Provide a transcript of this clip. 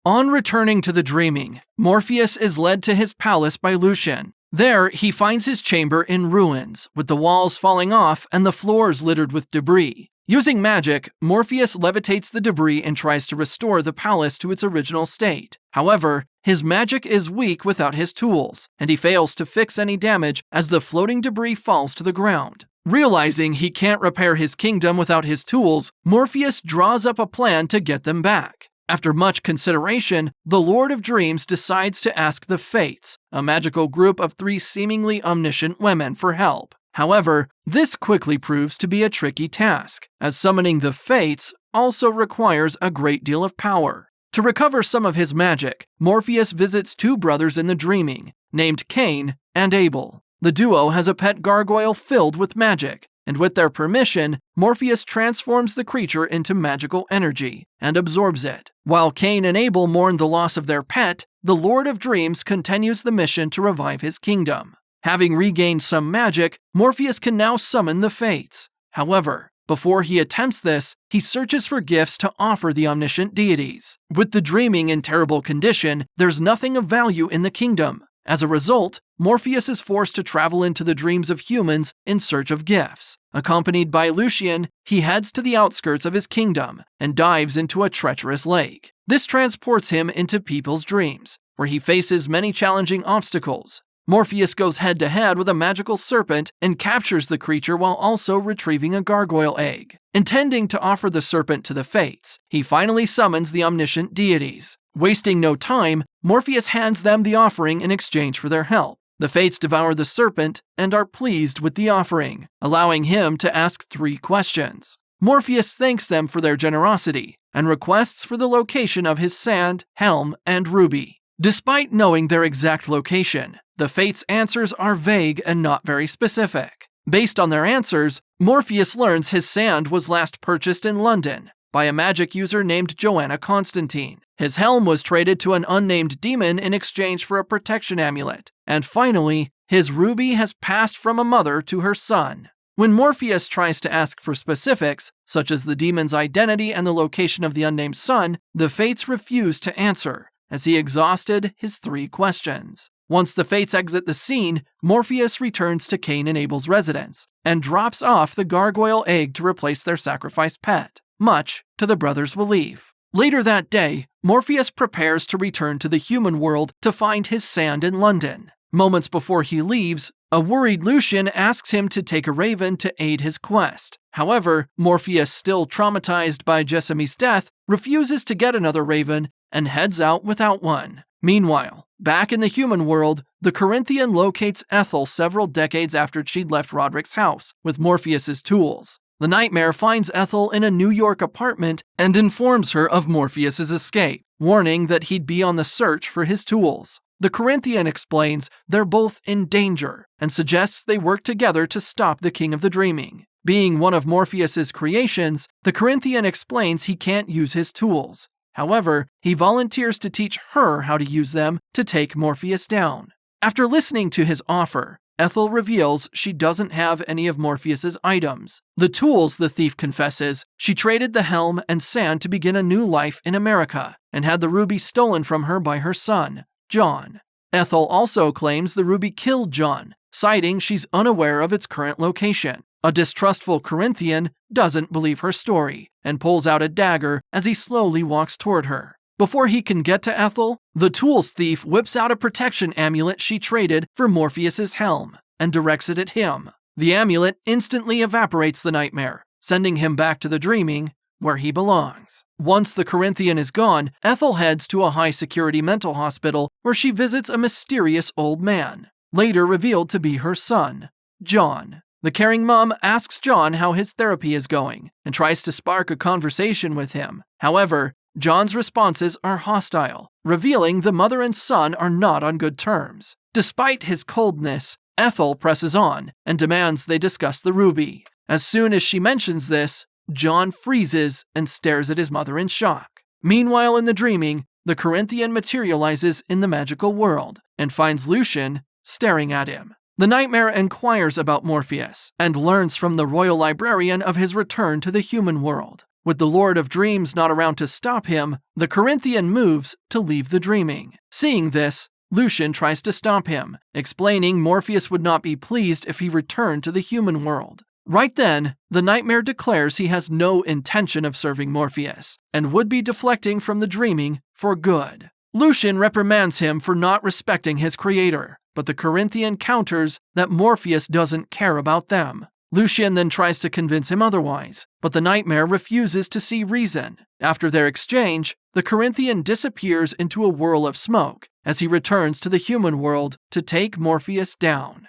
On returning to the dreaming, Morpheus is led to his palace by Lucian. There, he finds his chamber in ruins, with the walls falling off and the floors littered with debris. Using magic, Morpheus levitates the debris and tries to restore the palace to its original state. However, his magic is weak without his tools, and he fails to fix any damage as the floating debris falls to the ground. Realizing he can't repair his kingdom without his tools, Morpheus draws up a plan to get them back. After much consideration, the Lord of Dreams decides to ask the Fates, a magical group of 3 seemingly omniscient women, for help. However, this quickly proves to be a tricky task, as summoning the Fates also requires a great deal of power. To recover some of his magic, Morpheus visits 2 brothers in the dreaming, named Cain and Abel. The duo has a pet gargoyle filled with magic, and with their permission, Morpheus transforms the creature into magical energy and absorbs it. While Cain and Abel mourn the loss of their pet, the Lord of Dreams continues the mission to revive his kingdom. Having regained some magic, Morpheus can now summon the Fates. However, before he attempts this, he searches for gifts to offer the omniscient deities. With the dreaming in terrible condition, there's nothing of value in the kingdom. As a result, Morpheus is forced to travel into the dreams of humans in search of gifts. Accompanied by Lucian, he heads to the outskirts of his kingdom and dives into a treacherous lake. This transports him into people's dreams, where he faces many challenging obstacles. Morpheus goes head-to-head with a magical serpent and captures the creature while also retrieving a gargoyle egg. Intending to offer the serpent to the Fates, he finally summons the omniscient deities. Wasting no time, Morpheus hands them the offering in exchange for their help. The Fates devour the serpent and are pleased with the offering, allowing him to ask 3 questions. Morpheus thanks them for their generosity and requests for the location of his sand, helm, and ruby. Despite knowing their exact location, the Fates' answers are vague and not very specific. Based on their answers, Morpheus learns his sand was last purchased in London by a magic user named Joanna Constantine. His helm was traded to an unnamed demon in exchange for a protection amulet. And finally, his ruby has passed from a mother to her son. When Morpheus tries to ask for specifics, such as the demon's identity and the location of the unnamed son, the Fates refuse to answer, as he exhausted his 3 questions. Once the Fates exit the scene, Morpheus returns to Cain and Abel's residence and drops off the gargoyle egg to replace their sacrificed pet, much to the brothers' relief. Later that day, Morpheus prepares to return to the human world to find his sand in London. Moments before he leaves, a worried Lucian asks him to take a raven to aid his quest. However, Morpheus, still traumatized by Jessamy's death, refuses to get another raven and heads out without one. Meanwhile, back in the human world, the Corinthian locates Ethel several decades after she'd left Roderick's house with Morpheus's tools. The Nightmare finds Ethel in a New York apartment and informs her of Morpheus's escape, warning that he'd be on the search for his tools. The Corinthian explains they're both in danger and suggests they work together to stop the King of the Dreaming. Being one of Morpheus's creations, the Corinthian explains he can't use his tools. However, he volunteers to teach her how to use them to take Morpheus down. After listening to his offer, Ethel reveals she doesn't have any of Morpheus's items. The tools, the thief confesses, she traded the helm and sand to begin a new life in America and had the ruby stolen from her by her son, John. Ethel also claims the ruby killed John, citing she's unaware of its current location. A distrustful Corinthian doesn't believe her story and pulls out a dagger as he slowly walks toward her. Before he can get to Ethel, the tools thief whips out a protection amulet she traded for Morpheus's helm and directs it at him. The amulet instantly evaporates the Nightmare, sending him back to the dreaming where he belongs. Once the Corinthian is gone, Ethel heads to a high-security mental hospital where she visits a mysterious old man, later revealed to be her son, John. The caring mom asks John how his therapy is going and tries to spark a conversation with him. However, John's responses are hostile, revealing the mother and son are not on good terms. Despite his coldness, Ethel presses on and demands they discuss the ruby. As soon as she mentions this, John freezes and stares at his mother in shock. Meanwhile, in the dreaming, the Corinthian materializes in the magical world and finds Lucian staring at him. The Nightmare inquires about Morpheus and learns from the royal librarian of his return to the human world. With the Lord of Dreams not around to stop him, the Corinthian moves to leave the dreaming. Seeing this, Lucian tries to stop him, explaining Morpheus would not be pleased if he returned to the human world. Right then, the nightmare declares he has no intention of serving Morpheus, and would be deflecting from the dreaming for good. Lucian reprimands him for not respecting his creator, but the Corinthian counters that Morpheus doesn't care about them. Lucian then tries to convince him otherwise, but the nightmare refuses to see reason. After their exchange, the Corinthian disappears into a whirl of smoke as he returns to the human world to take Morpheus down.